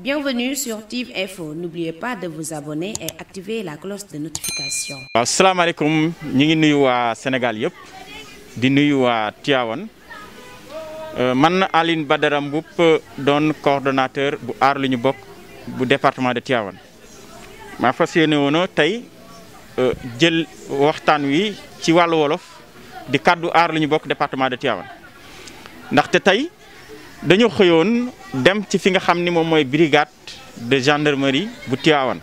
Bienvenue sur TIV Info. N'oubliez pas de vous abonner et activer la cloche de notification. Assalamu alaikum, ñi ngi nuyu waa Sénégal yëpp di nuyu waa Tivaouane man Aline Badara Mboup doon coordonnateur bu aar lu ñu bokk bu département de Tivaouane. maa fas yéene woon tey jël waxtaan wi ci wàllu wolof di kàddu aar lu ñu bokk département de Tivaouane ndaxte tey dañu xëyoon dem ci fi nga xam ni moom mooy brigade de gendarmerie bu Tivaouane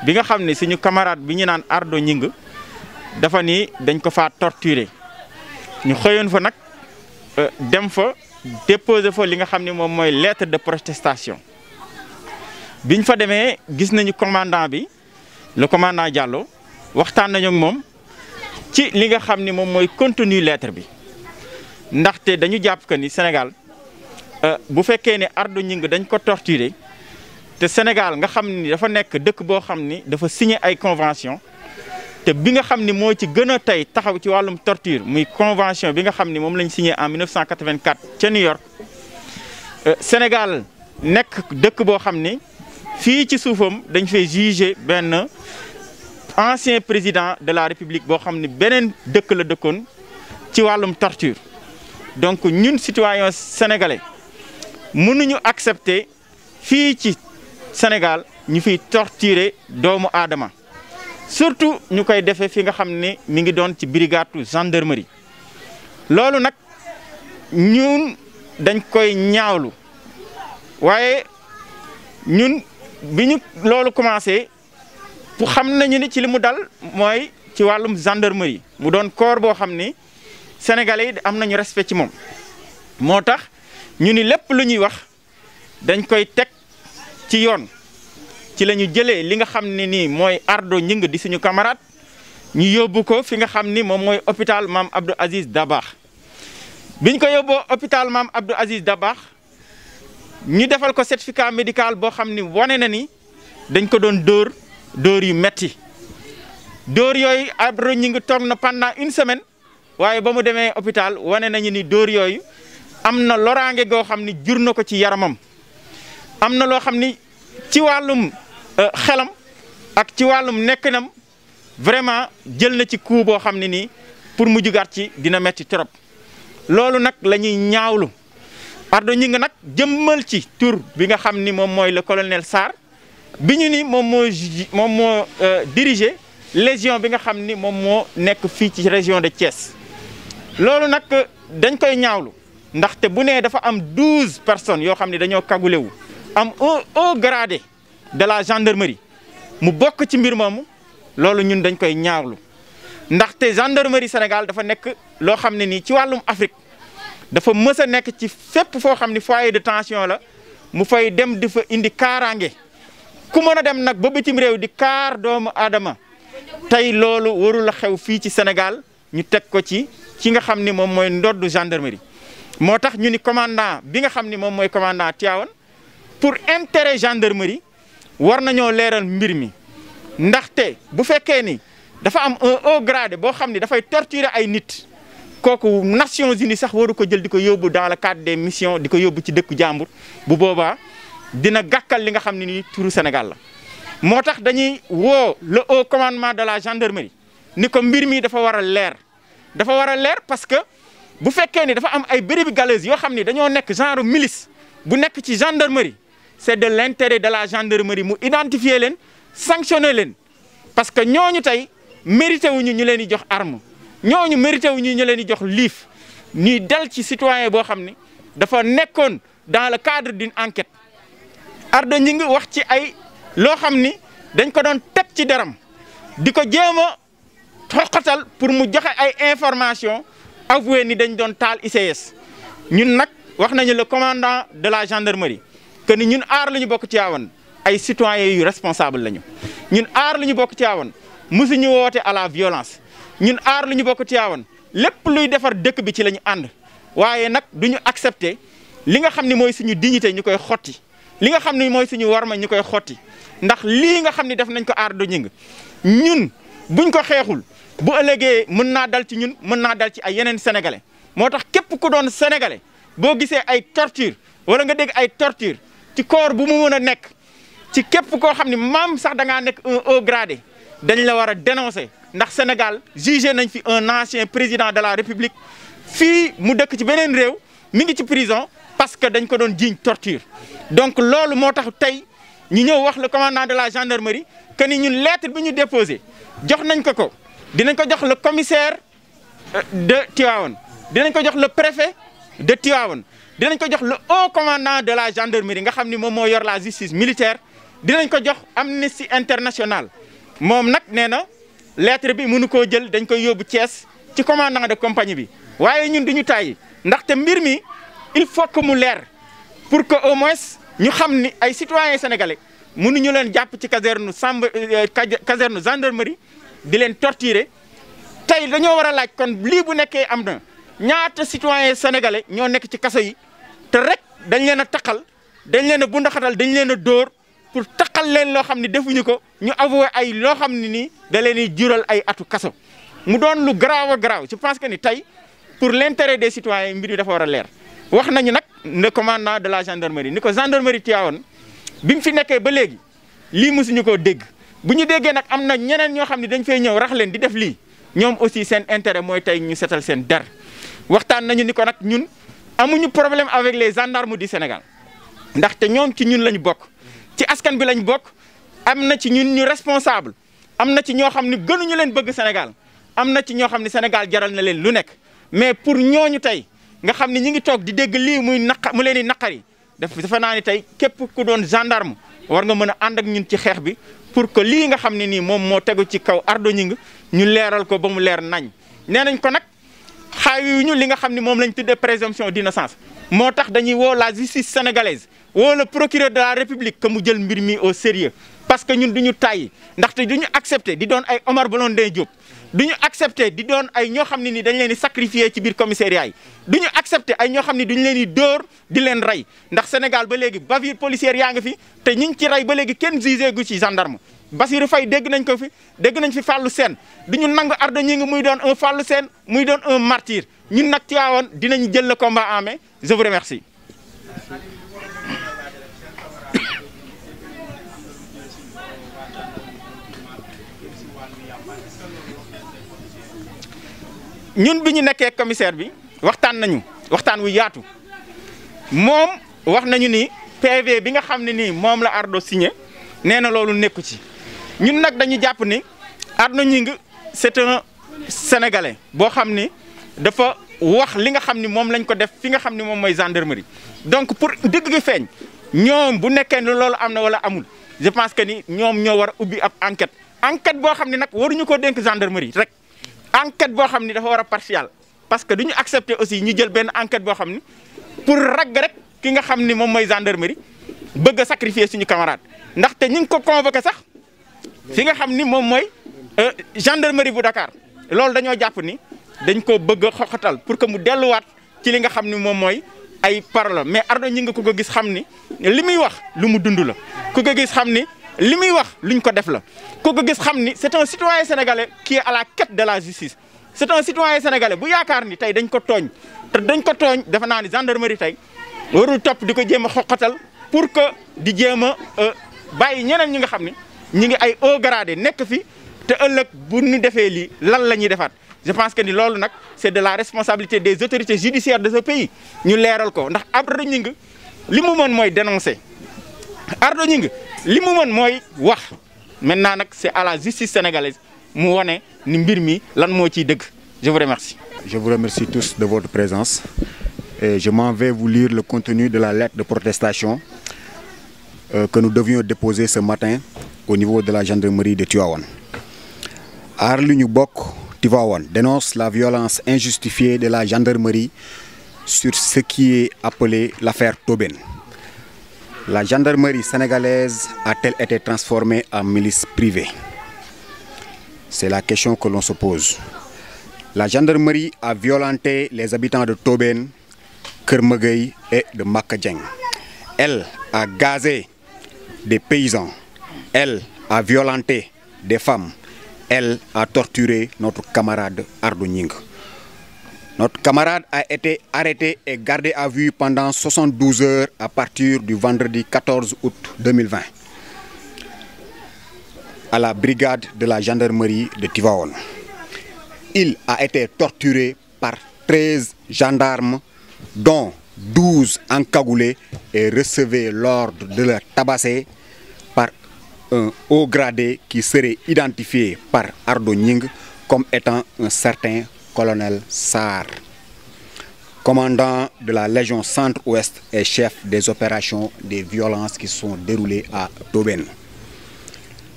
bi nga xam ni suñu camarade bi ñu naan Ardo Gningue dafa ni dañ ko faa torturer ñu xëyoon fa nag dem fa déposer fa li nga xam ni moom mooy lettre de protestation biñ fa demee gis nañu commandant bi le commandant Diallo waxtaan nañu ak moom ci li nga xam ni moom mooy contenu lettre bi ndaxte dañu jàpp que ni Sénégal bu fekkee ne Ardo Gningue dañ ko torturer te Sénégal nga xam ni dafa nekk dëkk boo xam ni dafa signé ay convention te bi nga xam ni moo ci gën a tey taxaw ci wàllum torture muy convention bi nga xam ni moom lañ signé en 1984 ca New York Sénégal nekk dëkk boo xam ni fii ci suufam dañ fay juger benn ancien président de la République boo xam ni beneen dëkk la dëkkoon ci wàllum torture donc ñun citoyens sénégalais mënuñu accepter fii ci Sénégal ñu fiy torturer doomu aadama surtout ñu koy defee fi nga xam ne mi ngi doon ci brigade gendarmerie loolu nag ñun dañ koy ñaawlu waaye ñun bi ñu loolu commencé pour xam nañu ni ci li mu dal mooy ci wàllum gendarmerie mu doon corps boo xam ni sénégalais yi am nañu respect ci moom moo tax ñu ni lépp lu ñuy wax dañ koy teg ci yoon ci la ñu jëlee li nga xam ne nii mooy Ardo Gningue di suñu camarade ñu yóbbu ko fi nga xam ni moom mooy hôpital Mame Abdou Aziz Dabakh biñ ko yóbboo hôpital Mame Abdou Aziz Dabakh ñu defal ko certificat médical boo xam ni wane na ni dañ ko doon dóor yu metti dóor yooyu Ardo Gningue toog na pendant une semaine waaye ba mu demee hôpital wane nañu ni dóor yooyu am na loraange goo xam ni jur na ko ci yaramam am na loo xam ni ci wàllum xelam ak ci wàllum nekkinam vraiment jël na ci coup boo xam ne nii pour mu jugaat ci dina metti trop loolu nag la ñuy ñaawlu Ardo Gningue nag jëmmal ci tur bi nga xam ni moom mooy le colonel Sarr bi ñu ni moom moo diriger légion bi nga xam ni moom moo nekk fii ci région de Thiès loolu nag dañ koy ñaawlu ndaxte bu nee dafa am 12 personnes yoo xam ne dañoo kagule wu am un haut gradé de la gendarmerie mu bokk ci mbir moomu loolu ñun dañ koy ñaawlu ndaxte gendarmerie Sénégal dafa nekk loo xam ne nii ci wàllum Afrique dafa mës a nekk ci fépp foo xam ni foyer de tension la mu fay dem di fa indi kaaraange ku mën a dem nag ba bitim réew di kaar doomu aadama tey loolu warul a xew fii ci Sénégal ñu teg ko ci nga xam ni moom mooy ndoddu gendarmerie. moo tax ñu ni commandant bi nga xam ni moom mooy commandant Tivaouane pour intérêt gendarmerie war nañoo leeral mbir mi ndaxte bu fekkee ni dafa am un haut gradé boo xam ni dafay torturer ay nit kooku Nations Unies sax waru ko jël di ko yóbbu dans le cadre des missions di ko yóbbu ci dëkku jàmbur bu boobaa dina gàkkal li nga xam ne nii turu Sénégal la. moo tax dañuy woo le haut commandement de la gendarmerie ni ko mbir mi dafa war a leer parce que. bu fekkee ni dafa am ay brebis galeuses yoo xam ni dañoo nekk genre milice bu nekk ci gendarmerie c'est de l'intérêt de la gendarmerie mu identifier leen sanctionner leen parce que ñooñu tey mérité wuñu ñu leen di jox arme ñooñu mérité wuñu ñu leen di jox liif ñuy dal ci citoyen boo xam ni dafa nekkoon dans le cadre d'une enquête Ardo Gningue wax ci ay loo xam ni dañ ko doon teg ci deram di ko jéem a xoqatal pour mu joxe ay information avoué ni dañ doon taal ICS ñun nag wax nañu le commandant de la gendarmerie que ni ñun aar lu ñu bokk Tivaouane ay citoyens yu responsable lañu ñun aar lu ñu bokk Tivaouane mosuñu woote à la violence ñun aar lu ñu bokk Tivaouane lépp luy defar dëkk bi ci la ñu ànd waaye nag duñu accepter li nga xam ni mooy suñu dignité ñu koy xotti li nga xam ni mooy suñu warma ñu koy xotti ndax lii nga xam ni def nañ ko Ardo Gningue ñun buñ ko xeexul bu ëllëgee mën naa dal ci ñun mën naa dal ci ay yeneen sénégalais moo tax képp ku doon sénégalais boo gisee ay torture wala nga dégg ay torture ci corps bu mu mën a nekk ci képp koo xam ne maam sax da ngaa nekk un haut gradé dañ la war a dénoncer ndax Sénégal jugé nañ fi un ancien président de la République fii mu dëkk ci beneen réew mi ngi ci prison parce que dañ ko doon jiiñ torture. donc loolu moo tax tey ñu ñëw wax le commandant de la gendarmerie que ni ñun lettre bi ñu déposé jox nañ ko dinañ ko jox le commissaire de Tivaouane dinañ ko jox le préfet de Tivaouane dinañ ko jox le haut commandant de la gendarmerie nga xam ni moom moo yor la justice militaire dinañ ko jox Amnesty International moom nag nee na lettre bi mënu koo jël dañ koy yóbbu Thiès ci commandant de compagnie bi waaye ñun duñu tàyyi ndaxte mbir mi il faut que mu leer pour que au moins ñu xam ni ay citoyens sénégalais mënuñu leen jàpp ci caserne gendarmerie di leen torturer tey dañoo war a laaj kon lii bu nekkee am na ñaata citoyens sénégalais ñoo nekk ci kaso yi te rek dañ leen a taqal dañ leen a bundaxatal dañ leen a dóor pour taqal leen loo xam ne defuñu ko ñu avoué ay loo xam ne nii da leen di jural ay atu kaso mu doon lu garaaw a garaaw je pense que ni tey pour l'intérêt des citoyens mbir mi dafa war a leer wax nañu nag le commandant de la gendarmerie ni ko gendarmerie Tivaouane bi mu fi nekkee ba léegi lii mosuñu koo dégg bu ñu déggee nag am na ñeneen ñoo xam ne dañ fay ñëw rax leen di def lii ñoom aussi seen intérêt mooy tey ñu setal seen der waxtaan nañu ni ko nag ñun amuñu problème avec les gendarmes du Sénégal ndaxte ñoom ci ñun lañu bokk ci askan bi lañ bokk am na ci ñun ñu responsable am na ci ñoo xam ne gënuñu leen bëgg Sénégal am na ci ñoo xam ne Sénégal jaral na leen lu nekk mais pour ñooñu tey nga xam ne ñi ngi toog di dégg lii mu leen di naqari dafa naa ni tey képp ku doon gendarme war nga mën a ànd ak ñun ci xeex bi pour que lii nga xam ne nii moom moo tegu ci kaw Ardo Gningue ñu leeral ko ba mu leer nañ nee nañ ko nag xaayuñu li nga xam ne moom lañ tuddee présomption d'innocence moo tax dañuy woo la justice sénégalaise woo le procureur de la République que mu jël mbir mi au sérieux parce que ñun duñu tàyyi ndaxte duñu accepter di doon ay Omar Blondin Diop duñu accepter di doon ay ñoo xam ne ni dañ leen di sacrifier ci biir commissariat yi duñu accepter ay ñoo xam ne duñu leen di dóor di leen rey ndax Sénégal ba léegi bavure policière yaa ngi fi te ñu ngi ci rey ba léegi kenn jugé gu ci gendarme Bassirou Faye dégg nañ ko fi dégg nañ fi Fallou Sène duñu nangu Ardo Gningue muy doon un Fallou Sène muy doon un martyr ñun nag Tivaouane dinañ jël le combat en main je vous remercie. ñun bi ñu nekkee commissaire bi waxtaan nañu waxtaan wu yaatu moom wax nañu ni PV bi nga xam ne nii moom la Ardo signé nee na loolu nekku ci ñun nag dañu jàpp ni Ardo Gningue c'est un sénégalais boo xam ni dafa wax li nga xam ni moom lañ ko def fi nga xam ni moom mooy gendarmerie donc pour dëgg gi feeñ ñoom bu nekkee ne loolu am na wala amul je pense que ni ñoom ñoo war a ubbi ab enquête boo xam ni nag waruñu ko dénk gendarmerie rek enquête boo xam ni dafa war a partial parce que duñu accepter aussi ñu jël benn enquête boo xam ni pour ragg rek ki nga xam ni moom mooy gendarmerie bëgg a sacrifier suñu camarade ndaxte ñu ngi ko convoqué sax fi nga xam ni moom mooy gendarmerie bu Dakar loolu dañoo jàpp ni dañ ko bëgg a xoxatal pour que mu delluwaat ci li nga xam ni moom mooy ay parole mais Ardo Gningue ku ko gis xam ni li muy wax lu mu dund la ku ko gis xam ni li muy wax luñ ko def la ku ko gis xam ni c'est un citoyen sénégalais qui est à la quête de la justice c'est un citoyen sénégalais bu yaakaar ni tey dañ ko tooñ te dañ ko tooñ defe naa ni gendarmerie tey warul topp di ko jéem a xoqatal pour que di jéem a bàyyi ñeneen ñi nga xam ni ñi ngi ay haut gradé nekk fi te ëllëg bu ñu defee lii lan la ñuy defaat je pense que ni loolu nag c'est de la responsabilité des autorités judiciaires de ce pays ñu leeral ko ndax Ardo Gningue li mu mën mooy dénoncer Ardo Gningue li mu mën mooy wax maintenant nag c'est à la justice sénégalaise mu wone ni mbir mi lan moo ciy dëgg je vous remercie. Je vous remercie tous de votre présence et je m'en vais vous lire le contenu de la lettre de protestation que nous devions déposer ce matin au niveau de la gendarmerie de Tivaouane. Aar Li Ñu Bokk Tivaouane dénonce la violence injustifiée de la gendarmerie sur ce qui est appelé l'affaire Tobène. La gendarmerie sénégalaise a-t-elle été transformée en milice privée? C'est la question que l'on se pose. La gendarmerie a violenté les habitants de Tobène, Keur Magueye et de Maka Dieng. Elle a gazé des paysans. Elle a violenté des femmes. Elle a torturé notre camarade Ardo Gningue. Notre camarade a été arrêté et gardé à vue pendant 72 heures à partir du vendredi 14 août 2020 à la brigade de la gendarmerie de Tivaouane. Il a été torturé par 13 gendarmes, dont 12 encagoulés, et recevait l'ordre de le tabasser par un haut gradé qui serait identifié par Ardo Nying comme étant un certain colonel Sarr, commandant de la Légion Centre-Ouest et chef des opérations des violences qui sont déroulées à Doben.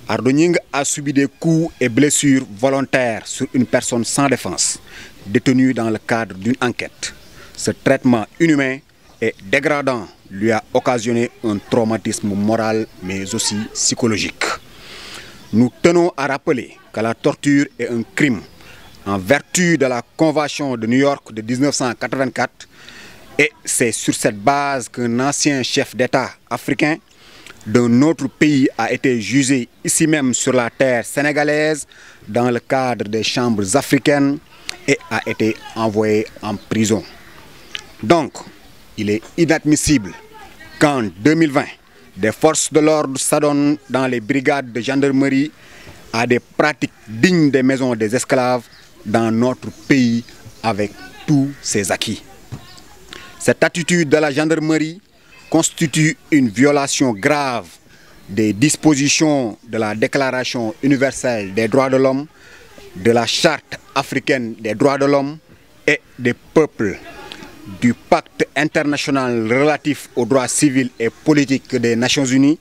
Ardo Nying a subi des coups et blessures volontaires sur une personne sans défense, détenue dans le cadre d'une enquête. Ce traitement inhumain et dégradant lui a occasionné un traumatisme moral mais aussi psychologique. Nous tenons à rappeler que la torture est un crime en vertu de la Convention de New York de 1984, et c'est sur cette base qu'un ancien chef d'État africain d'un autre pays a été jugé ici même sur la terre sénégalaise dans le cadre des chambres africaines et a été envoyé en prison. Donc, il est inadmissible qu'en 2020, des forces de l'ordre s'adonnent dans les brigades de gendarmerie à des pratiques dignes des maisons des esclaves dans notre pays avec tous ses acquis. Cette attitude de la gendarmerie constitue une violation grave des dispositions de la Déclaration universelle des droits de l'homme, de la Charte africaine des droits de l'homme et des peuples, du Pacte international relatif aux droits civils et politiques des Nations Unies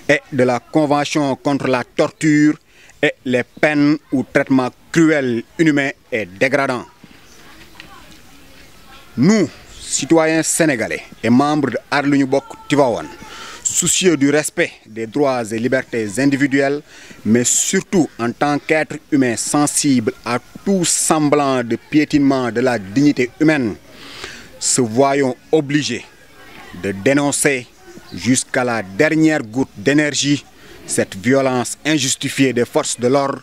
et de la Convention contre la torture et les peines ou traitements cruels, inhumains et dégradants. Nous, citoyens sénégalais et membres de Aar Li Ñu Bokk Tivaouane, soucieux du respect des droits et libertés individuelles, mais surtout en tant qu'êtres humains sensibles à tout semblant de piétinement de la dignité humaine, se voyons obligés de dénoncer jusqu'à la dernière goutte d'énergie cette violence injustifiée des forces de l'ordre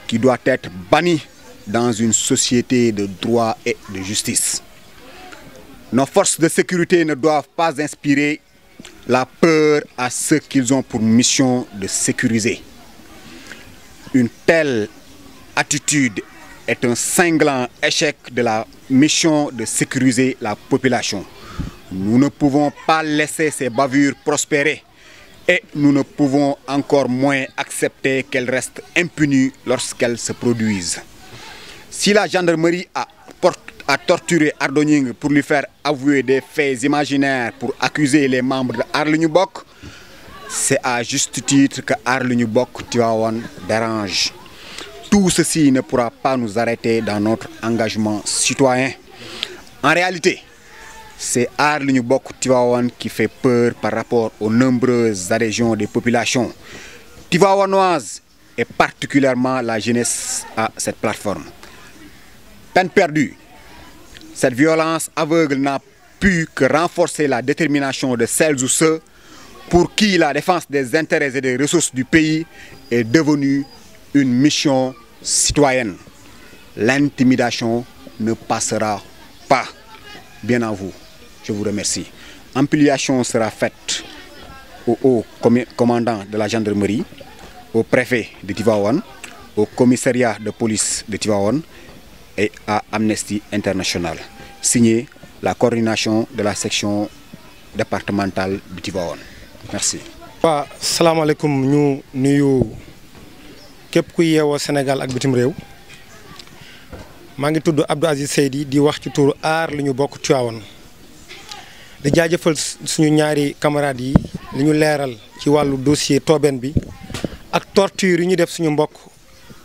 qui doit être bannie dans une société de droit et de justice. Nos forces de sécurité ne doivent pas inspirer la peur à ceux qu'ils ont pour mission de sécuriser. Une telle attitude est un cinglant échec de la mission de sécuriser la population. Nous ne pouvons pas laisser ces bavures prospérer et nous ne pouvons encore moins accepter qu'elles restent impunies lorsqu'elles se produisent. Si la gendarmerie a torturé Ardo Nying pour lui faire avouer des faits imaginaires pour accuser les membres de Aar Li Ñu Bokk, c'est à juste titre que Aar Li Ñu Bokk Tivaouane dérange. Tout ceci ne pourra pas nous arrêter dans notre engagement citoyen. En réalité, c'est Aar Li Ñu Bokk Tivaouane qui fait peur par rapport aux nombreuses adhésions des populations tivaouanoises et particulièrement la jeunesse à cette plateforme. Peine perdue. Cette violence aveugle n'a pu que renforcer la détermination de celles ou ceux pour qui la défense des intérêts et des ressources du pays est devenue une mission citoyenne. L'intimidation ne passera pas. Bien à vous. Je vous remercie. Ampliation sera faite au haut commandant de la gendarmerie, au préfet de Tivaouane, au commissariat de police de Tivaouane et à Amnesty International. Signé la coordination de la section départementale de Tivaouane. Merci. waaw salaamaaleykum ñu nuyu képp ku yeewoo Sénégal ak bitim réew maa ngi tudd Abdou Aziz Seydi di wax ci turu Aar Li Ñu Bokk Tivaouane di jaajëfal suñu ñaari camarades yi li ñu leeral ci wàllu dossier Tobène bi ak torture yi ñu def suñu mbokk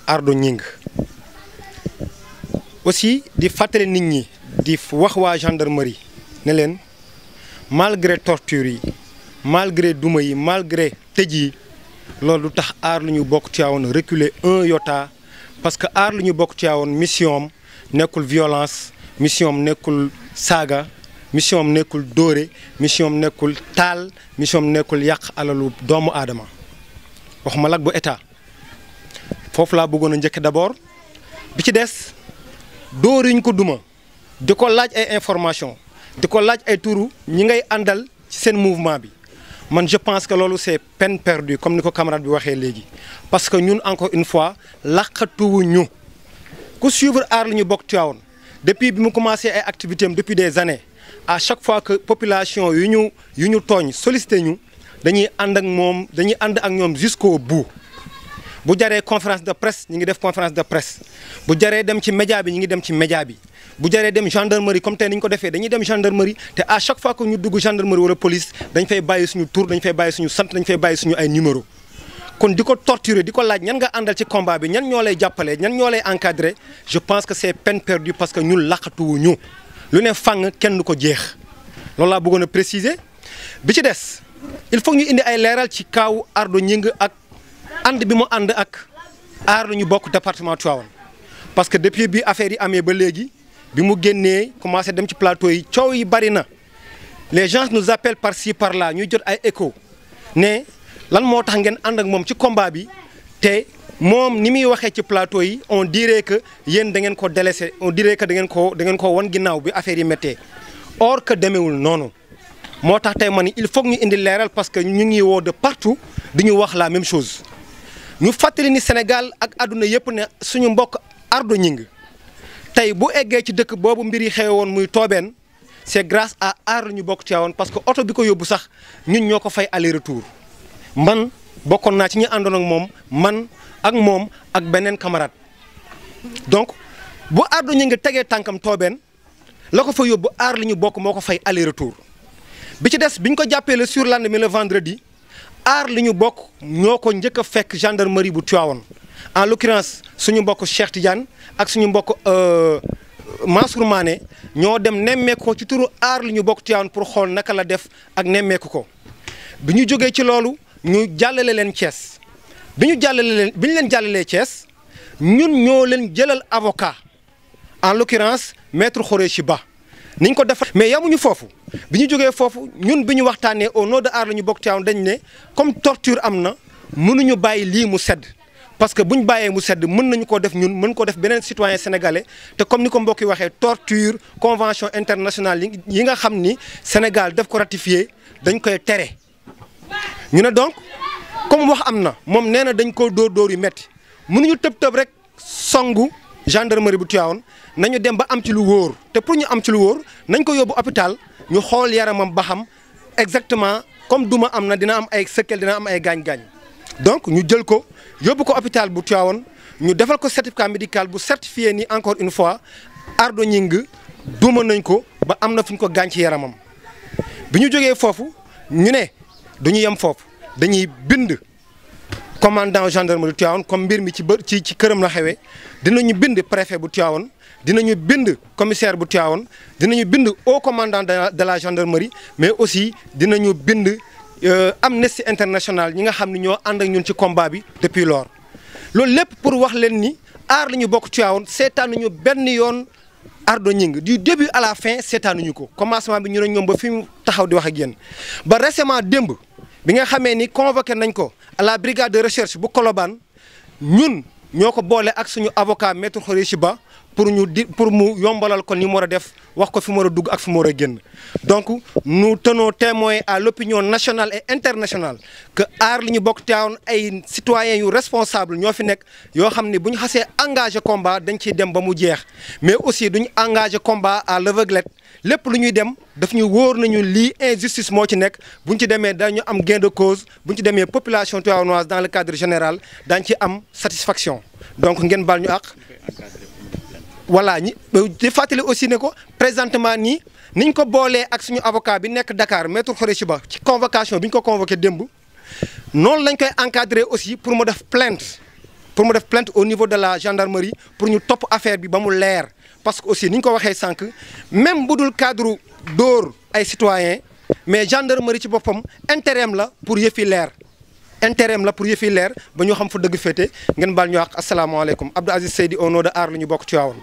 Ardo Nying. Aussi di fàttali nit ñi di wax waa gendarmerie ne leen malgré torture yi malgré duma yi malgré tëj yi loolu du tax Aar Li Ñu Bokk Tivaouane reculer un iota parce que Aar Li Ñu Bokk Tivaouane mission am nekkul violence mission am nekkul saaga mission am nekkul dóore mission am nekkul taal mission am nekkul yàq alalu doomu aadama waxuma lag bu état foofu laa bëggoon a njëkk d'abord bi ci des dóor yi ñu ko duma di ko laaj ay information di ko laaj ay turu ñi ngay àndal ci seen mouvement bi man je pense que loolu c'est peine perdue comme ni ko camarade bi waxee léegi parce que ñun encore une fois laqatuwuñu ku suivre aar li ñu bokk Tivaouane depuis bi mu commencé ay activités am depuis des années à chaque fois que population yu ñu tooñ sollicité ñu dañuy ànd ak ñoom jusqu'au bout bu jaree conférence de presse ñi ngi def conférence de presse bu jaree dem ci média bi ñi ngi dem ci média bi bu jaree dem gendarmerie comme tey ni ñu ko defee dañuy dem gendarmerie te à chaque fois que ñu dugg gendarmerie wala police dañ fay bàyyi suñu tur dañ fay bàyyi suñu sant dañ fay bàyyi suñu ay numéro kon di ko torturer di ko laaj ñan nga àndal ci combat bi ñan ñoo lay jàppale ñan ñoo lay encadrer je pense que c'est peine perdue parce que ñun laqatuwuñu lu ne fang kenn du ko jeex loolu laa bëggoon a préciser bi ci des il faut ñu indi ay leeral ci kaawu Ardo Gningue ak ànd bi mu ànd ak aar lu ñu bokk département Tivaouane parce que depuis bi affaire yi amee ba léegi bi mu génnee commencé dem ci plateau yi coow yi bari na les gens nous appellent par ci par là ñuy jot ay écho ne lan moo tax ngeen ànd ak moom ci combat bi te moom ni muy waxee ci plateau yi on dirait que yéen da ngeen ko délaissé on dirait que da ngeen ko wan ginnaaw bi affaire yi méttee or que demeewul noonu moo tax tey ma ni il faut ñu indi leeral parce que ñu ngi woo de partout di ñu wax la même chose ñu fàttali ni Sénégal ak àdduna yëpp ne suñu mbokk Ardo Gningue tey bu eggee ci dëkk boobu mbir yi xewe woon muy Toobeen c'est grâce à aar ñu bokk Tivaouane parce que oto bi ko yóbbu sax ñun ñoo ko fay aller retour man bokkoon naa ci ñi àndoon ak moom man ak moom ak beneen camarade donc bu Ardo Gningue tegee tànkam Toobeen la ko fa yóbbu aar li ñu bokk moo ko fay aller retour bi ci des bi ñu ko jàppee le surlendemain le vendredi aar li ñu bokk ñoo ko njëkk a fekk gendarmerie bu Tivaouane en l'occurrence suñu mbokk Cheikh Tidiane ak suñu mbokk Mansour Mané ñoo dem nemmeeku ko ci turu aar li ñu bokk Tivaouane pour xool naka la def ak nemmeeku ko bi ñu jógee ci loolu ñu jàllale leen Thiès bi ñu leen jàllalee Thiès ñun ñoo leen jëlal avocat en l'occurrence maître Khoureyssi Ba niñ ko defar mais yamuñu foofu bi ñu jógee foofu ñun bi ñu waxtaanee au nom de aar la ñu bokk Tivaouane dañ ne comme torture am na mënuñu bàyyi lii mu sedd parce que bu ñu bàyyee mu sedd mën nañu ko def ñun mën ko def beneen citoyen sénégalais te comme ni ko mbokk yi waxee torture convention internationale yi nga xam ni Sénégal daf ko ratifié dañ koy tere ñu ne donc comme wax am na moom nee na dañ koo dóor yu metti mënuñu tëb rek songu gendarmerie bu Tivaouane nañu dem ba am ci lu wóor te pour ñu am ci lu wóor nañ ko yóbbu hôpital ñu xool yaramam ba xam exactement comme duma am na dina am ay séquelles dina am ay gaañ-gaañ donc ñu jël ko yóbbu ko hôpital bu Tivaouane ñu defal ko certificat médical bu certifié ni encore une fois Ardo Gningue duma nañ ko ba am na fu ñu ko gaañ ci yaramam bi ñu jógee foofu ñu ne duñu yem foofu dañuy bind commandant gendarmerie bu Tivaouane comme mbir mi ci këram la xewee dinañu bind préfet bu Tivaouane dinañu bind commissaire bu Tivaouane dinañu bind haut commandant de la gendarmerie mais aussi dinañu bind Amnesty International ñi nga xam ne ñoo ànd ak ñun ci combat bi depuis lors loolu lépp pour wax leen ni aar la ñu bokk Tivaouane seetaanuñu benn yoon Ardo Gningue du début à la fin seetaanuñu ko commencement bi ñu ne ñoom ba fi mu taxaw di wax ak yéen ba récemment démb bi nga xamee ni convoqué nañ ko à la brigade de recherche bu Colobane ñun ñoo ko boole ak suñu avocat maître Khoureyssi Ba pour mu yombalal ko ni mu war a def wax ko fi mu war a dugg ak fi mu war a génn donc nous tenons témoin à l'opinion nationale et internationale que aar li ñu bokk Tivaouane ay citoyens yu responsable ñoo fi nekk yoo xam ne bu ñu xasee engagé combat dañ ciy dem ba mu jeex mais aussi duñu engagé combat à l'aveuglette lépp lu ñuy dem daf ñu wóor nañu lii injustice moo ci nekk bu ñu ci demee dañu am gain de cause bu ñu ci demee population tivaouanoise dans le cadre général dañ ci am satisfaction donc ngeen baal ñu àq. voilà ñi di fàttali aussi ne ko présentement nii niñ ko boolee ak suñu avocat bi nekk Dakar maître Khoureyssi Ba ci convocation bi ñu ko convoqué démb noonu lañ koy encadrer aussi pour mu def plainte au niveau de la gendarmerie pour ñu topp affaire bi ba mu leer parce que aussi ni ñu ko waxee sànq même bu dul cadre dóor ay citoyens mais gendarmerie ci boppam intérêt la pour yëfi leer ba ñu xam fu dëgg féete ngeen baal ñu wax asalaamaaleykum Abdou Aziz Seydi au nom de aar lu ñu bokk Tivaouane